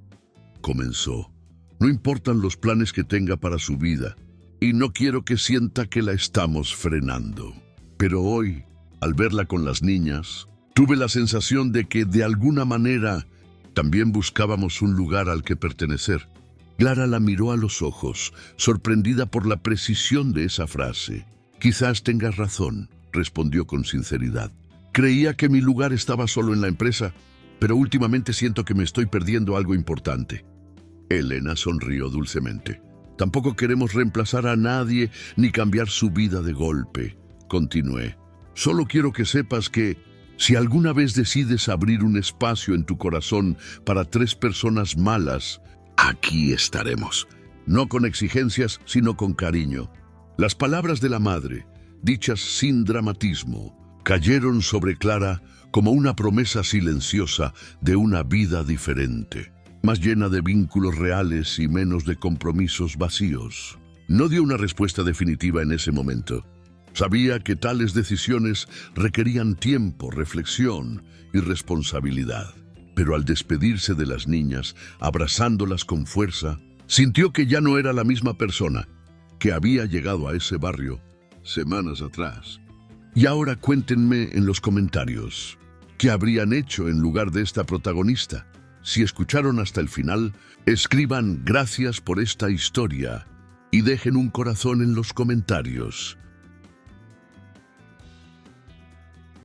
comenzó, «no importan los planes que tenga para su vida, y no quiero que sienta que la estamos frenando. Pero hoy, al verla con las niñas, tuve la sensación de que, de alguna manera, también buscábamos un lugar al que pertenecer». Clara la miró a los ojos, sorprendida por la precisión de esa frase. «Quizás tengas razón», respondió con sinceridad. «Creía que mi lugar estaba solo en la empresa, pero últimamente siento que me estoy perdiendo algo importante». Elena sonrió dulcemente. «Tampoco queremos reemplazar a nadie ni cambiar su vida de golpe», continué. «Solo quiero que sepas que, si alguna vez decides abrir un espacio en tu corazón para 3 personas malas, aquí estaremos. No con exigencias, sino con cariño». Las palabras de la madre, dichas sin dramatismo, cayeron sobre Clara como una promesa silenciosa de una vida diferente, más llena de vínculos reales y menos de compromisos vacíos. No dio una respuesta definitiva en ese momento. Sabía que tales decisiones requerían tiempo, reflexión y responsabilidad. Pero al despedirse de las niñas, abrazándolas con fuerza, sintió que ya no era la misma persona que había llegado a ese barrio semanas atrás. Y ahora cuéntenme en los comentarios qué habrían hecho en lugar de esta protagonista. Si escucharon hasta el final, escriban «Gracias por esta historia» y dejen un corazón en los comentarios.